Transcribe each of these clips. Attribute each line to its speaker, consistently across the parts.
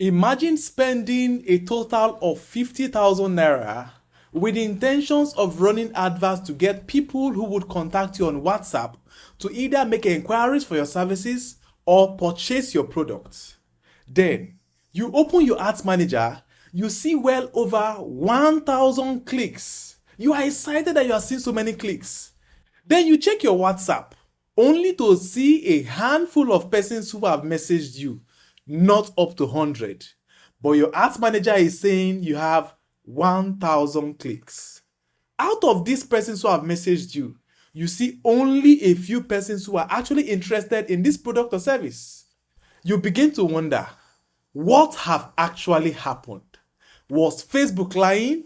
Speaker 1: Imagine spending a total of 50,000 naira with the intentions of running adverts to get people who would contact you on WhatsApp to either make inquiries for your services or purchase your product. Then, you open your ads manager, you see well over 1,000 clicks. You are excited that you are seeing so many clicks. Then you check your WhatsApp, only to see a handful of persons who have messaged you, not up to 100. But your ads manager is saying you have 1,000 clicks. Out of these persons who have messaged you, you see only a few persons who are actually interested in this product or service. You begin to wonder, what have actually happened? Was Facebook lying?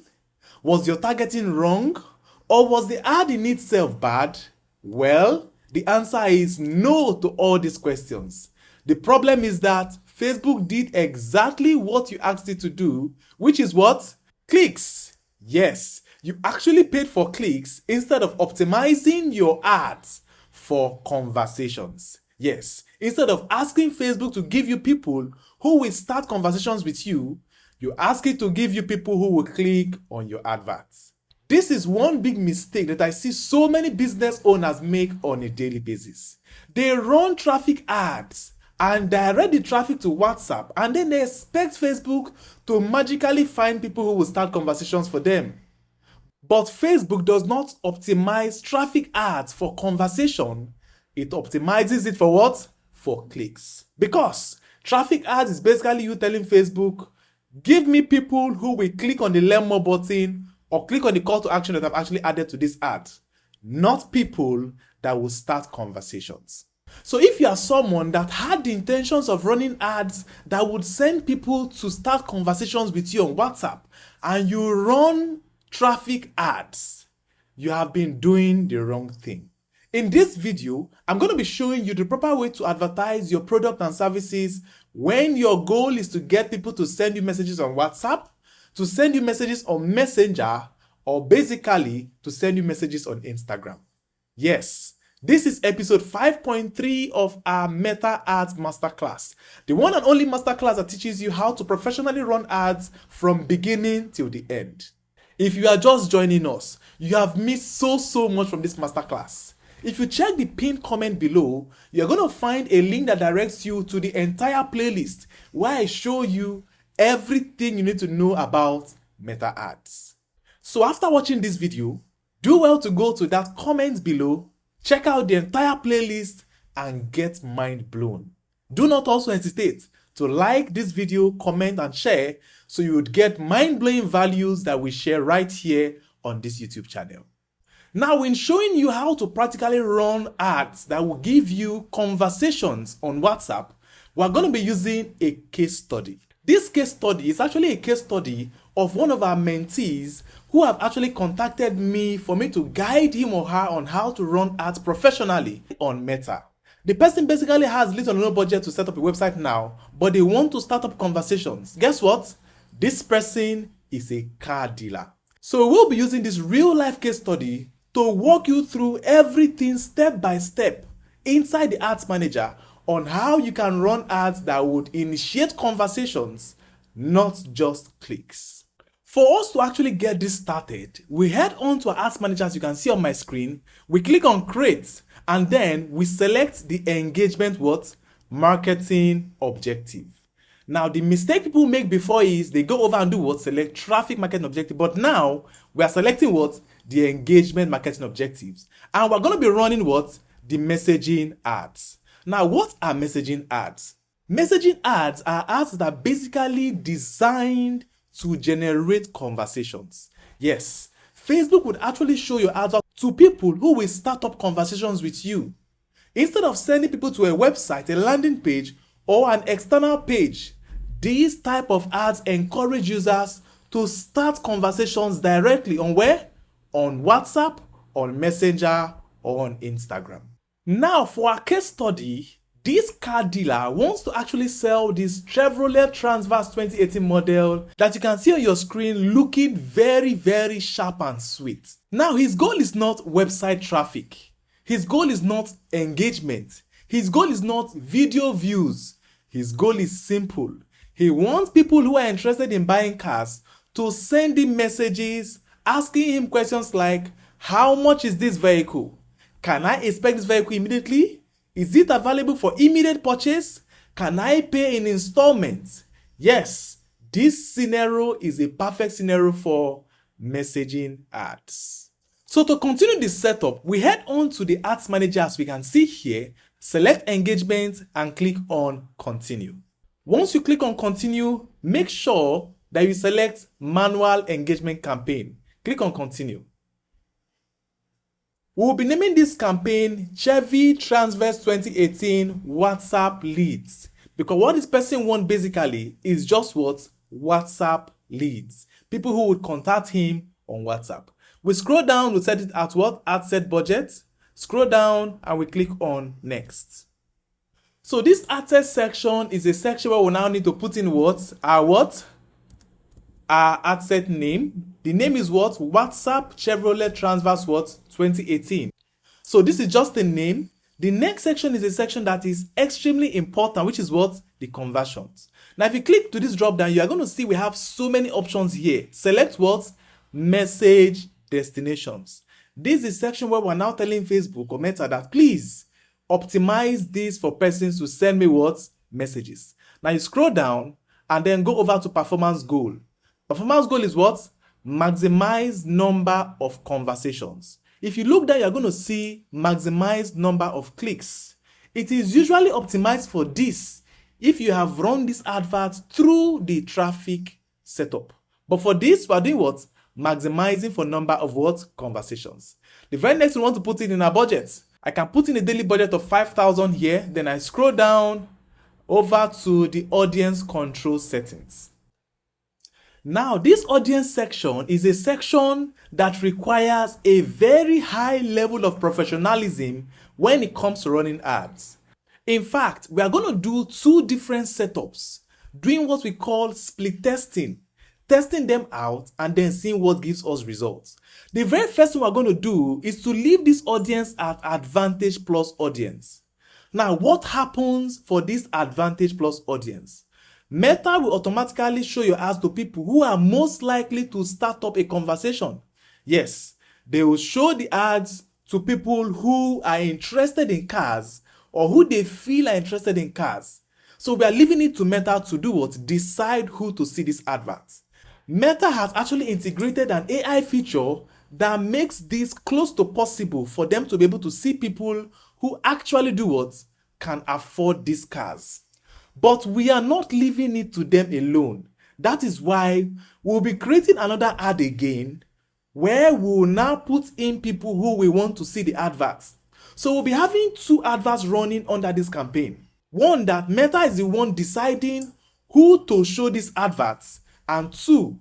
Speaker 1: Was your targeting wrong? Or was the ad in itself bad? Well, the answer is no to all these questions. The problem is that Facebook did exactly what you asked it to do, which is what? Clicks. Yes, you actually paid for clicks instead of optimizing your ads for conversations. Yes, instead of asking Facebook to give you people who will start conversations with you, you ask it to give you people who will click on your adverts. This is one big mistake that I see so many business owners make on a daily basis. They run traffic ads and direct the traffic to WhatsApp, and then they expect Facebook to magically find people who will start conversations for them. But Facebook does not optimize traffic ads for conversation. It optimizes it for what? For clicks. Because traffic ads is basically you telling Facebook, give me people who will click on the learn more button or click on the call to action that I've actually added to this ad, not people that will start conversations. So if you are someone that had the intentions of running ads that would send people to start conversations with you on WhatsApp, and you run traffic ads, you have been doing the wrong thing. In this video, I'm going to be showing you the proper way to advertise your product and services when your goal is to get people to send you messages on WhatsApp, to send you messages on Messenger, or basically to send you messages on Instagram. Yes, this is episode 5.3 of our Meta Ads Masterclass, the one and only masterclass that teaches you how to professionally run ads from beginning till the end. If you are just joining us, you have missed so much from this masterclass. If you check the pinned comment below, you're going to find a link that directs you to the entire playlist where I show you everything you need to know about Meta Ads. So after watching this video, do well to go to that comment below, check out the entire playlist and get mind blown. Do not also hesitate to like this video, comment and share so you would get mind-blowing values that we share right here on this YouTube channel. Now, in showing you how to practically run ads that will give you conversations on WhatsApp, we're going to be using a case study. This case study is actually a case study of one of our mentees who have actually contacted me for me to guide him or her on how to run ads professionally on Meta. The person basically has little or no budget to set up a website now, but they want to start up conversations. Guess what? This person is a car dealer. So we'll be using this real life case study to walk you through everything step by step inside the ads manager on how you can run ads that would initiate conversations, not just clicks. For us to actually get this started, we head on to our ads manager as you can see on my screen, we click on create, and then we select the engagement what? Marketing objective. Now the mistake people make before is they go over and do what? Select traffic marketing objective, but now we are selecting what? The engagement marketing objectives. And we're going to be running what? The messaging ads. Now what are messaging ads? Messaging ads are ads that are basically designed to generate conversations. Yes, Facebook would actually show your ads to people who will start up conversations with you. Instead of sending people to a website, a landing page, or an external page, these type of ads encourage users to start conversations directly on where? On WhatsApp, on Messenger, or on Instagram. Now for our case study, this car dealer wants to actually sell this Chevrolet Transverse 2018 model that you can see on your screen looking very sharp and sweet. Now his goal is not website traffic. His goal is not engagement. His goal is not video views. His goal is simple. He wants people who are interested in buying cars to send him messages asking him questions like, how much is this vehicle? Can I expect this vehicle immediately? Is it available for immediate purchase? Can I pay in installments? Yes, this scenario is a perfect scenario for messaging ads. So to continue the setup, we head on to the ads manager as we can see here, select engagement and click on continue. Once you click on continue, make sure that you select manual engagement campaign. Click on continue. We will be naming this campaign Chevy Transverse 2018 WhatsApp leads, because what this person wants basically is just what? WhatsApp leads. People who would contact him on WhatsApp. We scroll down, we set it at what? Ad set budget. Scroll down and we click on next. So this ad set section is a section where we now need to put in what? Our ad set name. The name is what? WhatsApp Chevrolet Transverse what? 2018. So this is just the name. The next section is a section that is extremely important, which is what? The conversions. Now, if you click to this drop down, you are going to see we have so many options here. Select what? Message destinations. This is a section where we're now telling Facebook or Meta that please optimize this for persons to send me what? Messages. Now you scroll down and then go over to performance goal. Performance goal is what? Maximize number of conversations. If you look down, you're going to see maximize number of clicks. It is usually optimized for this if you have run this advert through the traffic setup. But for this, we're doing what? Maximizing for number of what? Conversations. The very next we want to put it in our budget. I can put in a daily budget of 5,000 here. Then I scroll down over to the audience control settings. Now, this audience section is a section that requires a very high level of professionalism when it comes to running ads. In fact, we are going to do two different setups, doing what we call split testing, testing them out and then seeing what gives us results. The very first thing we're going to do is to leave this audience at Advantage Plus audience. Now, what happens for this Advantage Plus audience? Meta will automatically show your ads to people who are most likely to start up a conversation. Yes, they will show the ads to people who are interested in cars or who they feel are interested in cars. So we are leaving it to Meta to do what? Decide who to see this advert. Meta has actually integrated an AI feature that makes this close to possible for them to be able to see people who actually do what? Can afford these cars. But we are not leaving it to them alone. That is why we'll be creating another ad again where we'll now put in people who we want to see the adverts. So we'll be having two adverts running under this campaign. One, that Meta is the one deciding who to show these adverts, and two,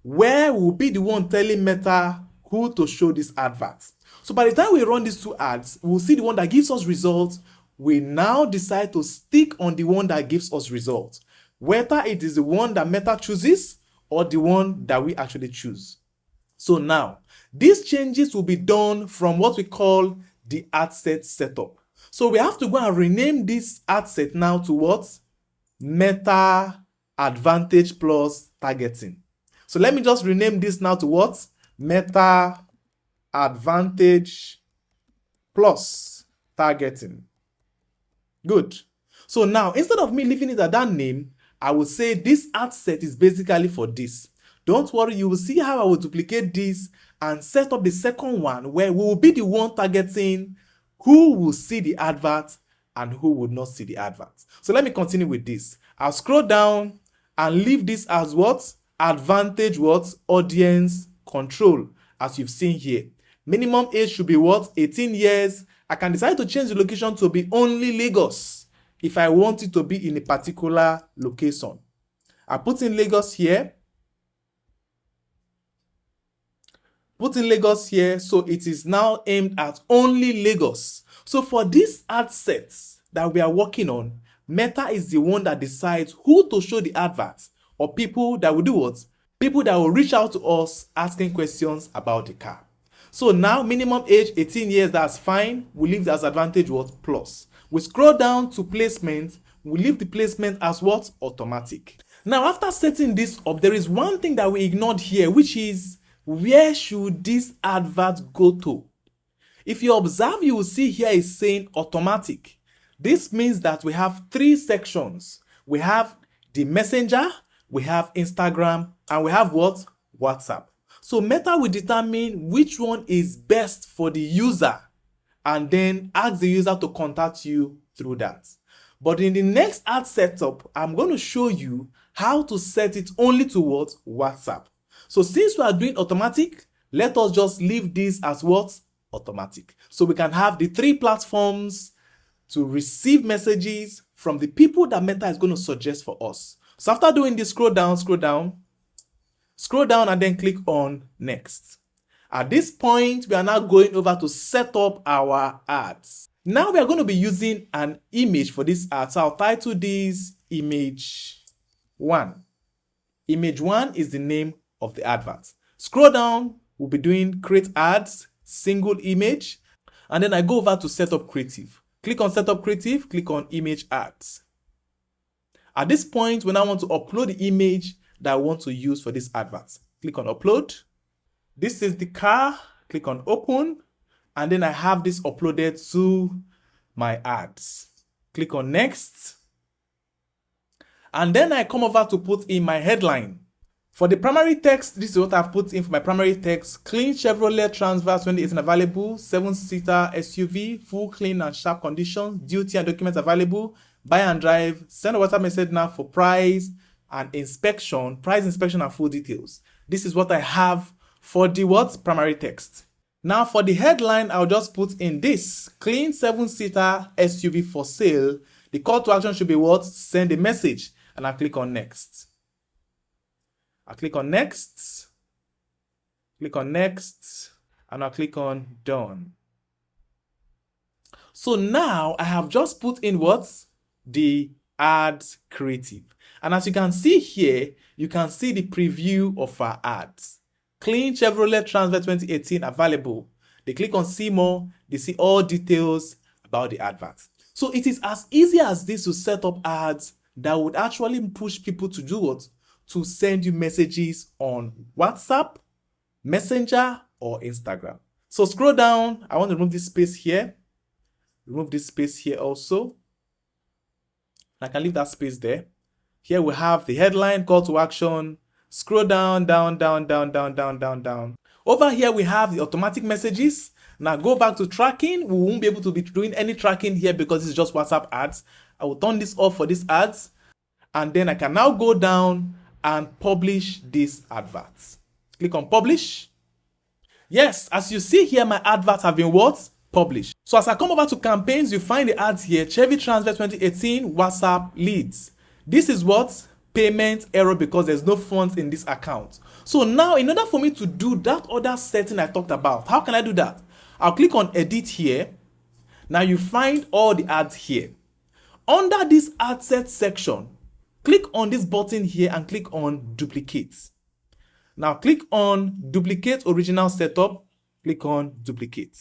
Speaker 1: where we'll be the one telling Meta who to show these adverts. So by the time we run these two ads, we'll see the one that gives us results. We now decide to stick on the one that gives us results, whether it is the one that Meta chooses or the one that we actually choose. So now, these changes will be done from what we call the ad set setup. So we have to go and rename this ad set now to what? Meta Advantage Plus Targeting. So let me just rename this now to what? Meta Advantage Plus Targeting. Good. So now, instead of me leaving it at that name, I will say this ad set is basically for this. Don't worry, you will see how I will duplicate this and set up the second one where we will be the one targeting who will see the advert and who will not see the advert. So let me continue with this. I'll scroll down and leave this as what? Advantage what? Audience control, as you've seen here. Minimum age should be what? 18 years. I can decide to change the location to be only Lagos if I want it to be in a particular location. I put in Lagos here. Put in Lagos here, so it is now aimed at only Lagos. So for these ad sets that we are working on, Meta is the one that decides who to show the adverts, or people that will do what? People that will reach out to us asking questions about the car. So now minimum age 18 years, that's fine. We leave that as Advantage what? Plus. We scroll down to placement. We leave the placement as what? Automatic. Now, after setting this up, there is one thing that we ignored here, which is where should this advert go to? If you observe, you will see here is saying automatic. This means that we have three sections. We have the Messenger, we have Instagram, and we have what? WhatsApp. So Meta will determine which one is best for the user and then ask the user to contact you through that. But in the next ad setup, I'm going to show you how to set it only to what? WhatsApp. So since we are doing automatic, let us just leave this as what? Automatic. So we can have the three platforms to receive messages from the people that Meta is going to suggest for us. So after doing this, scroll down, and then click on next. At this point, we are now going over to set up our ads. Now we are going to be using an image for this ad. So I'll title this image 1. Image 1 is the name of the advert. Scroll down, we'll be doing create ads, single image, and then I go over to set up creative. Click on set up creative, click on image ads. At this point, when I want to upload the image that I want to use for this advert, click on upload. This is the car, click on open, and then I have this uploaded to my ads. Click on next. And then I come over to put in my headline. For the primary text, this is what I've put in for my primary text. Clean Chevrolet Transverse 2018 available, 7-seater SUV, full clean and sharp condition, duty and documents available, buy and drive, send a WhatsApp message now for price and inspection, and full details. This is what I have for the what? Primary text. Now for the headline, I'll just put in this, clean 7-seater SUV for sale. The call to action should be what? Send a message, and I'll click on next. I'll click on next, and I'll click on done. So now I have just put in what? The ads creative. And as you can see here, you can see the preview of our ads. Clean Chevrolet Transverse 2018 available. They click on see more, they see all details about the advert. So it is as easy as this to set up ads that would actually push people to do what? To send you messages on WhatsApp, Messenger, or Instagram. So scroll down. I want to remove this space here. Remove this space here also. I can leave that space there. Here we have the headline, call to action. Scroll down. Over here we have the automatic messages. Now go back to tracking. We won't be able to be doing any tracking here because it's just WhatsApp ads. I will turn this off for these ads. And then I can now go down and publish these adverts. Click on publish. Yes, as you see here, my adverts have been what? Published. So as I come over to campaigns, you find the ads here, Chevy Transverse 2018 WhatsApp leads. This is what? Payment error because there's no funds in this account. So now in order for me to do that other setting I talked about, how can I do that? I'll click on edit here. Now you find all the ads here. Under this ad set section, click on this button here and click on duplicate. Now click on duplicate original setup, click on duplicate.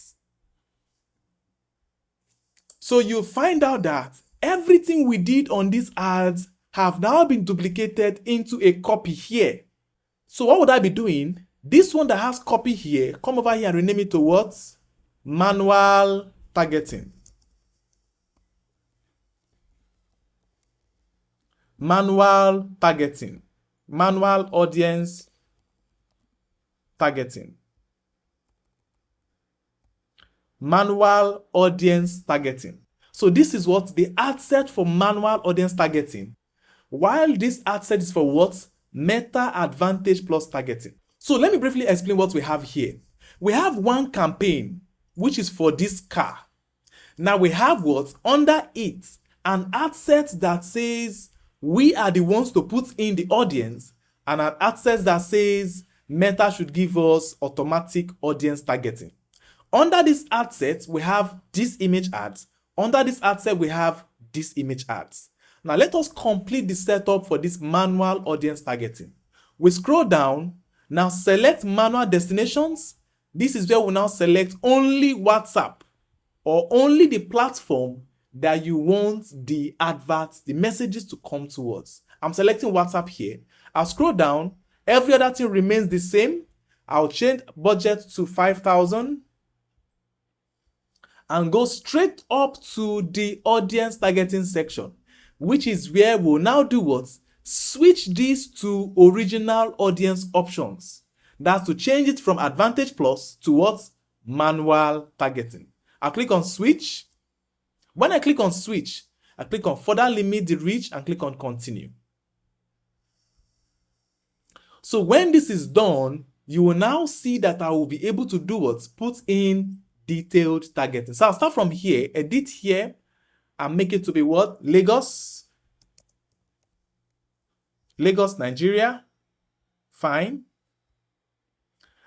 Speaker 1: So you'll find out that everything we did on these ads have now been duplicated into a copy here. So what would I be doing? This one that has copy here, come over here and rename it to what? Manual targeting. Manual targeting. Manual audience targeting. Manual audience targeting. So this is what the ad set for manual audience targeting, while this ad set is for what? Meta Advantage Plus targeting. So let me briefly explain what we have here. We have one campaign, which is for this car. Now we have what? Under it, an ad set that says we are the ones to put in the audience, and an ad set that says Meta should give us automatic audience targeting. Under this ad set, we have this image ads. Under this ad set, we have this image ads. Now let us complete the setup for this manual audience targeting. We scroll down, now select manual destinations. This is where we now select only WhatsApp or only the platform that you want the adverts, the messages to come towards. I'm selecting WhatsApp here. I'll scroll down. Every other thing remains the same. I'll change budget to 5,000 and go straight up to the audience targeting section, which is where we'll now do what? Switch this to original audience options. That's to change it from Advantage Plus to what? Manual targeting. I'll click on switch. When I click on switch, I click on further limit the reach and click on continue. So when this is done, you will now see that I will be able to do what? Put in detailed targeting. So I'll start from here, edit here, and make it to be what? Lagos, Nigeria. Fine.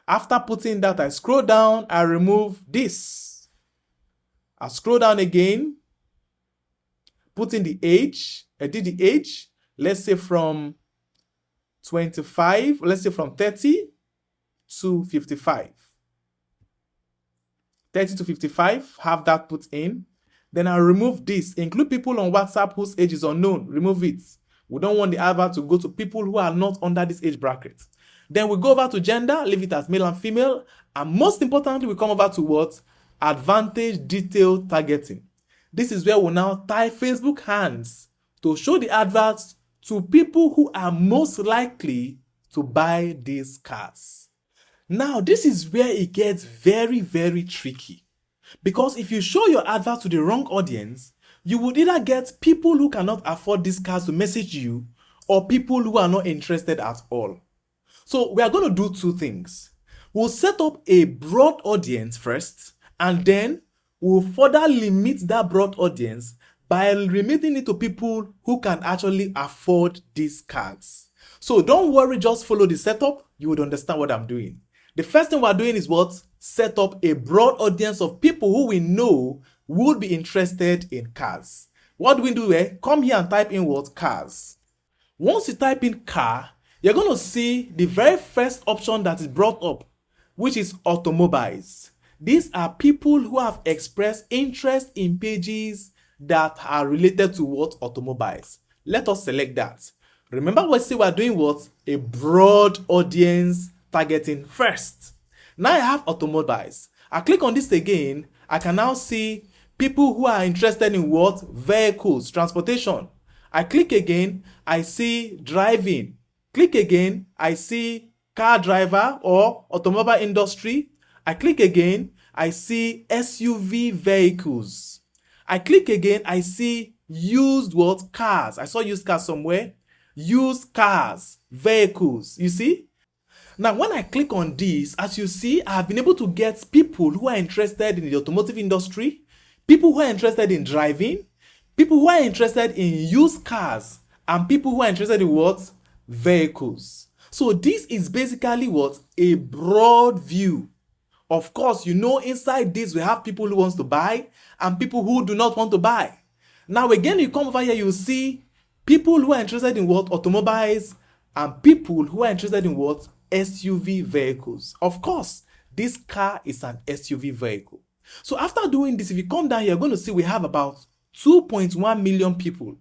Speaker 1: After putting that, I scroll down, I remove this. I scroll down again, put in the age, edit the age, let's say from 25, let's say from 30 to 55. 30 to 55, have that put in. Then I'll remove this. Include people on WhatsApp whose age is unknown. Remove it. We don't want the advert to go to people who are not under this age bracket. Then we go over to gender, leave it as male and female. And most importantly, we come over to what? Advantage detailed targeting. This is where we'll now tie Facebook hands to show the adverts to people who are most likely to buy these cars. Now, this is where it gets very, very tricky. Because if you show your advert to the wrong audience, you would either get people who cannot afford these cars to message you or people who are not interested at all. So we are going to do two things. We'll set up a broad audience first, and then we'll further limit that broad audience by limiting it to people who can actually afford these cars. So don't worry, just follow the setup. You would understand what I'm doing. The first thing we're doing is what? Set up a broad audience of people who we know would be interested in cars. What do we do here? Come here and type in what? Cars. Once you type in car, you're going to see the very first option that is brought up, which is automobiles. These are people who have expressed interest in pages that are related to what? Automobiles. Let us select that. Remember, we say we're doing what? A broad audience targeting first. Now I have automobiles. I click on this again. I can now see people who are interested in what? Vehicles, transportation. I click again. I see driving. Click again. I see car driver or automobile industry. I click again. I see SUV vehicles. I click again. I see used what? Cars. I saw used cars somewhere. Used cars, vehicles. You see? Now, when I click on this, as you see, I have been able to get people who are interested in the automotive industry, people who are interested in driving, people who are interested in used cars, and people who are interested in what? Vehicles. So this is basically what? A broad view. Of course, you know, inside this, we have people who want to buy and people who do not want to buy. Now, again, you come over here, you see people who are interested in what? Automobiles, and people who are interested in what? SUV vehicles. Of course, this car is an SUV vehicle. So after doing this, if you come down here, you're going to see we have about 2.1 million people.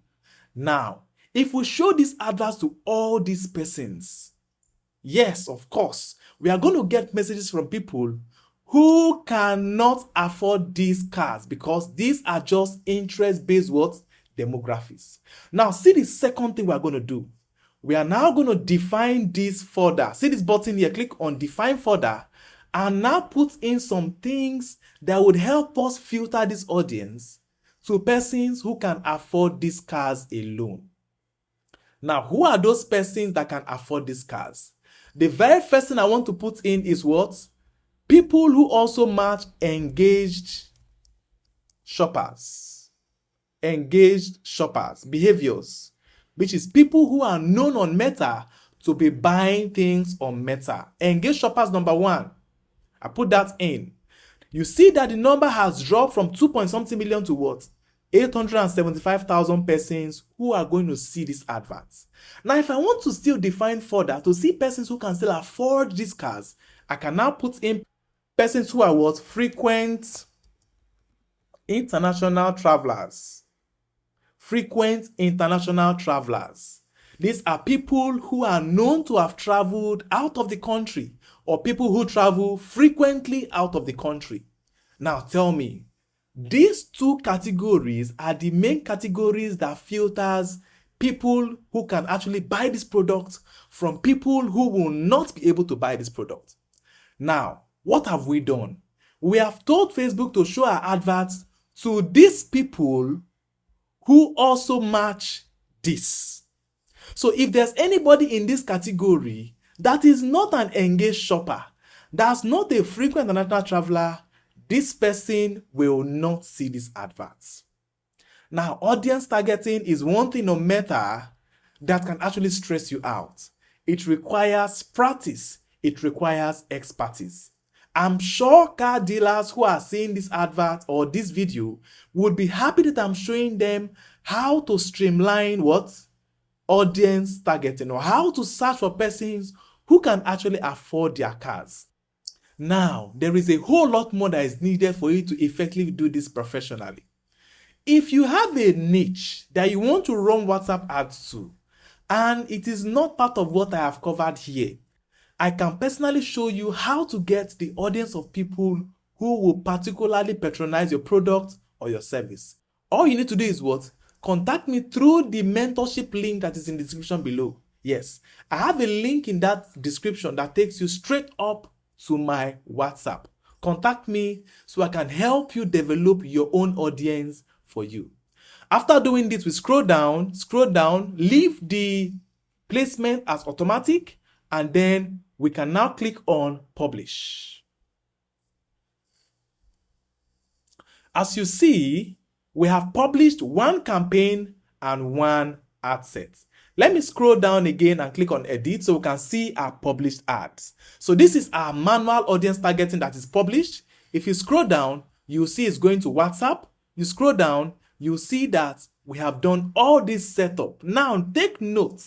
Speaker 1: Now, if we show these adverts to all these persons, yes, of course, we are going to get messages from people who cannot afford these cars because these are just interest-based what? Demographics. Now, see the second thing we are going to do. We are now going to define this further. See this button here, click on define further, and now put in some things that would help us filter this audience to persons who can afford these cars alone. Now, who are those persons that can afford these cars? The very first thing I want to put in is what? People who also match engaged shoppers. Engaged shoppers, behaviors, which is people who are known on Meta to be buying things on Meta. Engaged shoppers number 1. I put that in. You see that the number has dropped from 2.something million to what? 875,000 persons who are going to see these adverts. Now, if I want to still define further to see persons who can still afford these cars, I can now put in persons who are what? Frequent international travelers. Frequent international travelers. These are people who are known to have traveled out of the country or people who travel frequently out of the country. Now tell me, these two categories are the main categories that filters people who can actually buy this product from people who will not be able to buy this product. Now, what have we done? We have told Facebook to show our adverts to these people who also match this. So if there's anybody in this category that is not an engaged shopper, that's not a frequent international traveler, this person will not see these adverts. Now, audience targeting is one thing on Meta that can actually stress you out. It requires practice. It requires expertise. I'm sure car dealers who are seeing this advert or this video would be happy that I'm showing them how to streamline what? Audience targeting, or how to search for persons who can actually afford their cars. Now, there is a whole lot more that is needed for you to effectively do this professionally. If you have a niche that you want to run WhatsApp ads to, and it is not part of what I have covered here, I can personally show you how to get the audience of people who will particularly patronize your product or your service. All you need to do is what? Contact me through the mentorship link that is in the description below. Yes, I have a link in that description that takes you straight up to my WhatsApp. Contact me so I can help you develop your own audience for you. After doing this, we scroll down, leave the placement as automatic, and then we can now click on publish. As you see, we have published one campaign and one ad set. Let me scroll down again and click on edit so we can see our published ads. So this is our manual audience targeting that is published. If you scroll down, you'll see it's going to WhatsApp. You scroll down, you'll see that we have done all this setup. Now take note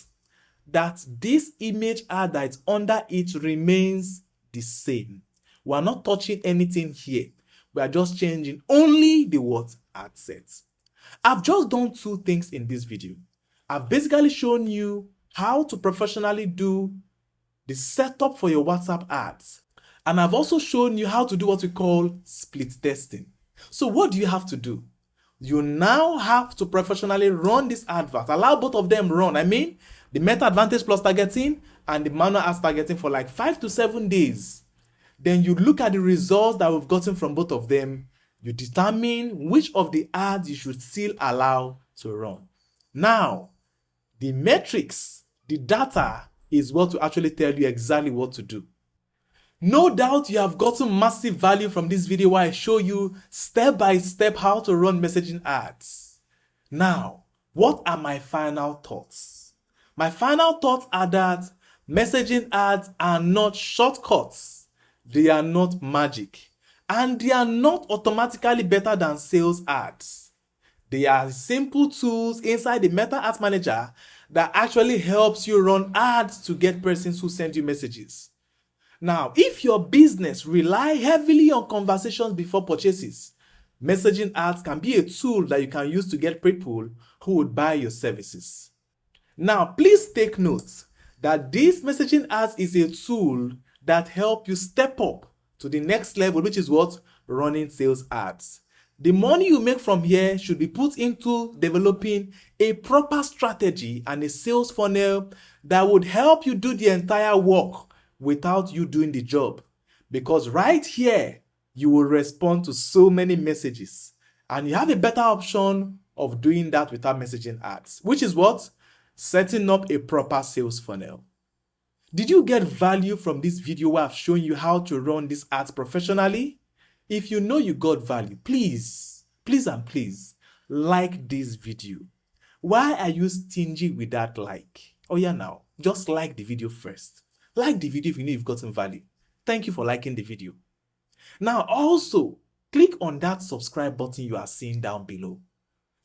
Speaker 1: that this image ad that is under it remains the same. We are not touching anything here. We are just changing only the what? Ad set. I've just done two things in this video. I've basically shown you how to professionally do the setup for your WhatsApp ads. And I've also shown you how to do what we call split testing. So what do you have to do? You now have to professionally run this advert. Allow both of them run. I mean, the Meta Advantage Plus targeting and the manual ads targeting for like 5 to 7 days. Then you look at the results that we've gotten from both of them. You determine which of the ads you should still allow to run. Now, the metrics, the data is what will actually tell you exactly what to do. No doubt you have gotten massive value from this video where I show you step by step how to run messaging ads. Now, what are my final thoughts? My final thoughts are that messaging ads are not shortcuts. They are not magic. And they are not automatically better than sales ads. They are simple tools inside the Meta Ads Manager that actually helps you run ads to get persons who send you messages. Now, if your business relies heavily on conversations before purchases, messaging ads can be a tool that you can use to get people who would buy your services. Now, please take note that this messaging ads is a tool that helps you step up to the next level, which is what? Running sales ads. The money you make from here should be put into developing a proper strategy and a sales funnel that would help you do the entire work without you doing the job. Because right here, you will respond to so many messages. And you have a better option of doing that without messaging ads, which is what? Setting up a proper sales funnel. Did you get value from this video where I've shown you how to run these ads professionally? If you know you got value, please like this video. Why are you stingy with that like? Oh yeah, now, just like the video first. Like the video if you know you've gotten value. Thank you for liking the video. Now also, click on that subscribe button you are seeing down below.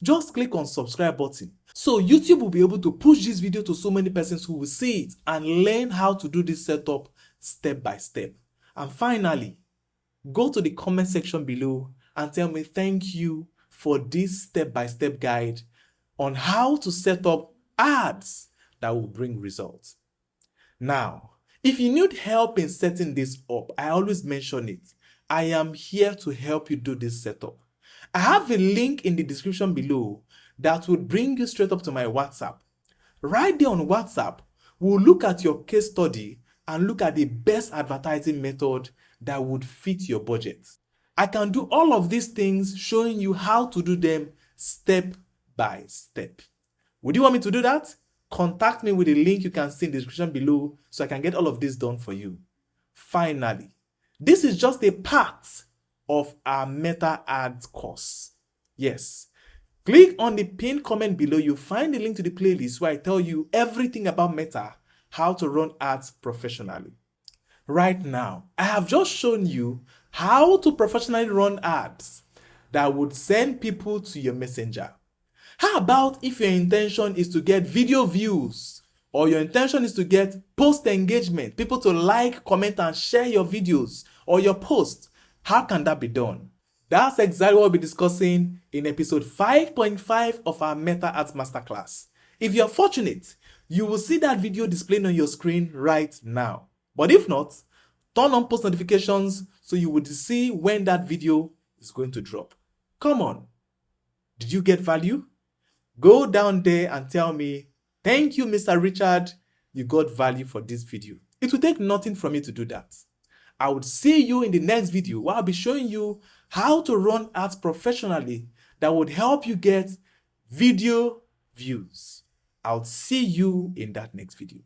Speaker 1: Just click on subscribe button. So YouTube will be able to push this video to so many persons who will see it and learn how to do this setup step by step. And finally, go to the comment section below and tell me thank you for this step-by-step guide on how to set up ads that will bring results. Now, if you need help in setting this up, I always mention it. I am here to help you do this setup. I have a link in the description below that will bring you straight up to my WhatsApp. Right there on WhatsApp, we'll look at your case study and look at the best advertising method that would fit your budget. I can do all of these things showing you how to do them step by step. Would you want me to do that? Contact me with the link you can see in the description below so I can get all of this done for you. Finally, this is just a part of our Meta Ads course. Yes. Click on the pinned comment below. You'll find the link to the playlist where I tell you everything about Meta, how to run ads professionally. Right now, I have just shown you how to professionally run ads that would send people to your messenger. How about if your intention is to get video views, or your intention is to get post engagement, people to like, comment, and share your videos or your posts? How can that be done? That's exactly what we'll be discussing in episode 5.5 of our Meta Ads Masterclass. If you're fortunate, you will see that video displaying on your screen right now. But if not, turn on post notifications so you would see when that video is going to drop. Come on. Did you get value? Go down there and tell me, thank you, Mr. Richard, you got value for this video. It will take nothing from me to do that. I would see you in the next video where I'll be showing you how to run ads professionally that would help you get video views. I'll see you in that next video.